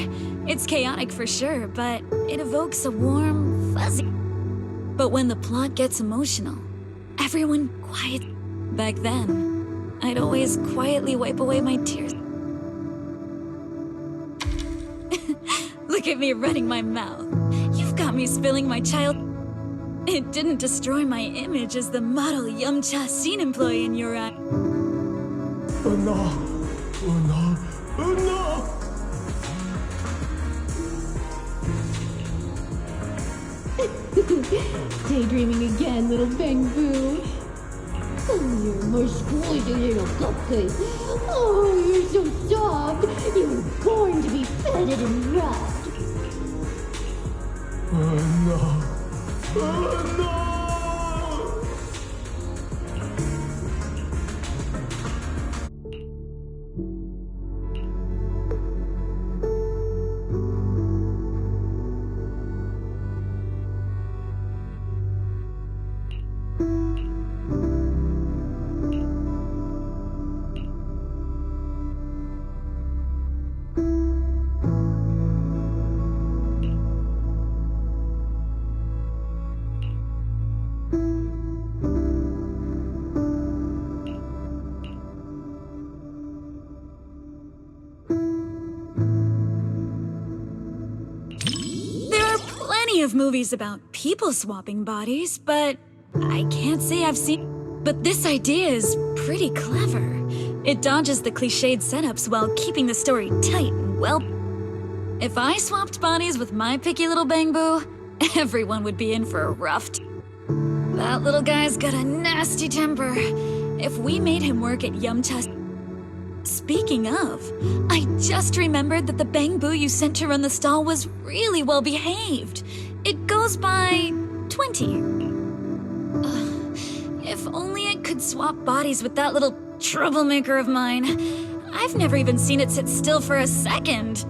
It's chaotic for sure, but it evokes a warm, fuzzy. But when the plot gets emotional, everyone quiet. Back then, I'd always quietly wipe away my tears. Look at me running my mouth. You've got me spilling my child. It didn't destroy my image as the model Yum Cha Scene employee in your eye. Oh no! Oh no! Oh no! Daydreaming again, little Bang-Boo. Oh, you're more squishy little cupcake. Oh, you're so soft. You were born to be feted and rubbed. Oh no! Oh no! Of movies about people swapping bodies, but I can't say I've seen. But this idea is pretty clever. It dodges the cliched setups while keeping the story tight and well. If I swapped bodies with my picky little Bang-Boo, everyone would be in for a rough. That little guy's got a nasty temper. If we made him work at Yum Cha. Speaking of, I just remembered that the Bang-Boo you sent to run the stall was really well behaved. It goes by 20. If only I could swap bodies with that little troublemaker of mine. I've never even seen it sit still for a second.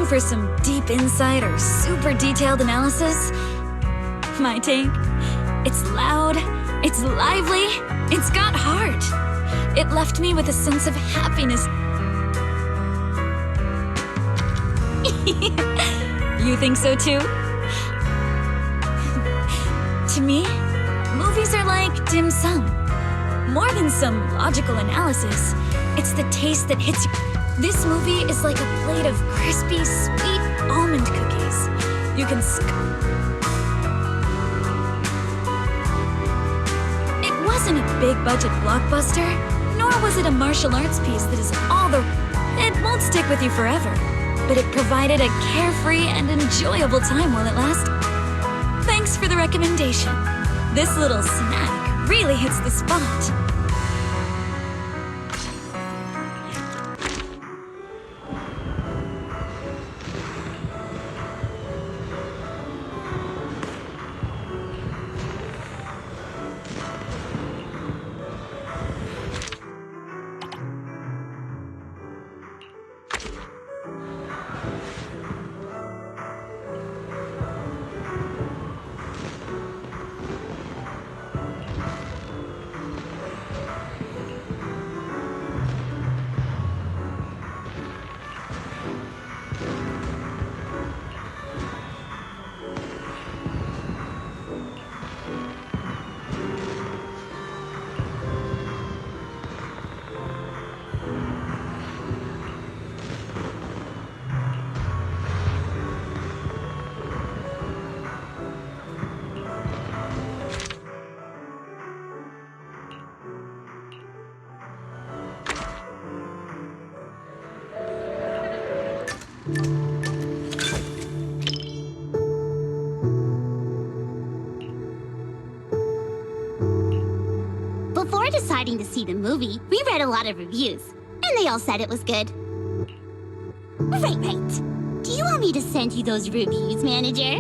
For some deep insight or super detailed analysis, my take, it's loud, it's lively, it's got heart. It left me with a sense of happiness. You think so too? To me, movies are like dim sum. More than some logical analysis, it's the taste that hits you. This movie is like a plate of crispy, sweet almond cookies. You can It wasn't a big-budget blockbuster, nor was it a martial arts piece that is all the... It won't stick with you forever. but it provided a carefree and enjoyable time while it lasted. Thanks for the recommendation. This little snack really hits the spot. Before deciding to see the movie, we read a lot of reviews, and they all said it was good. Right. Do you want me to send you those reviews, manager?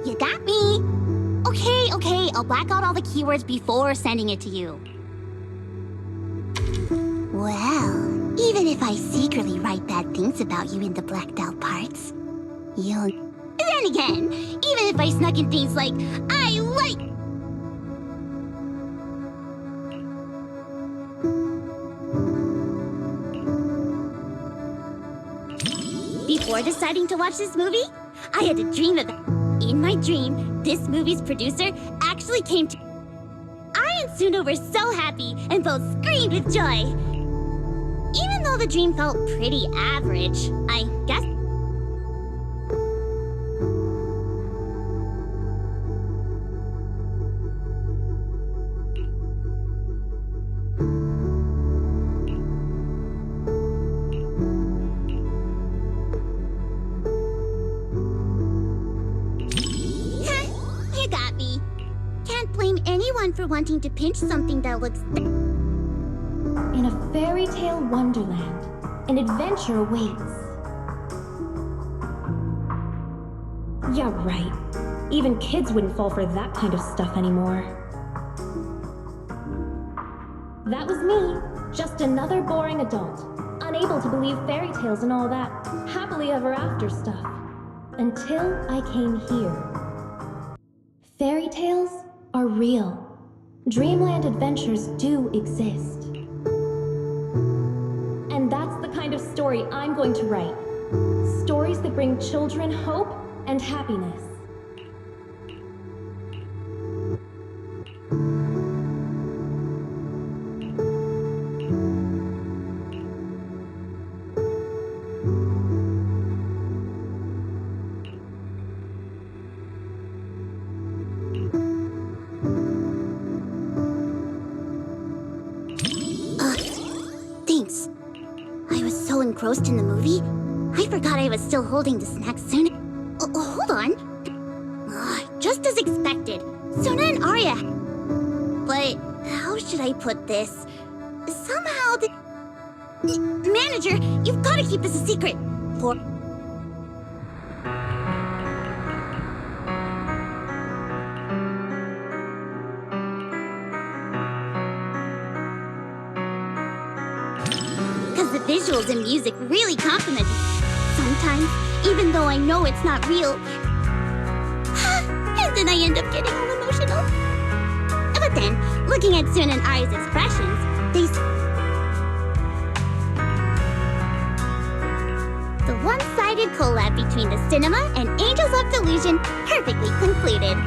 You got me. Okay, I'll black out all the keywords before sending it to you. Well, even if I secretly write bad things about you in the blacked out parts, you'll... Then again, even if I snuck in things like, I like... Before deciding to watch this movie, I had a dream of it. In my dream, this movie's producer actually came to... I and Suno were so happy and both screamed with joy. Even though the dream felt pretty average, I guess... You got me. Can't blame anyone for wanting to pinch something that looks... In a fairy tale wonderland, an adventure awaits. Yeah, right. Even kids wouldn't fall for that kind of stuff anymore. That was me, just another boring adult, unable to believe fairy tales and all that happily ever after stuff. Until I came here. Fairy tales are real. Dreamland adventures do exist. And that's the kind of story I'm going to write. Stories that bring children hope and happiness. Thanks. I was so engrossed in the movie, I forgot I was still holding the snack soon. Hold on. Just as expected, Sona and Arya. But how should I put this? Somehow the... Manager, you've got to keep this a secret. For... The visuals and music really compliment me. Sometimes, even though I know it's not real, and then I end up getting all emotional. But then, looking at Sun and Arya's expressions, they... The one-sided collab between the cinema and Angels of Delusion perfectly concluded.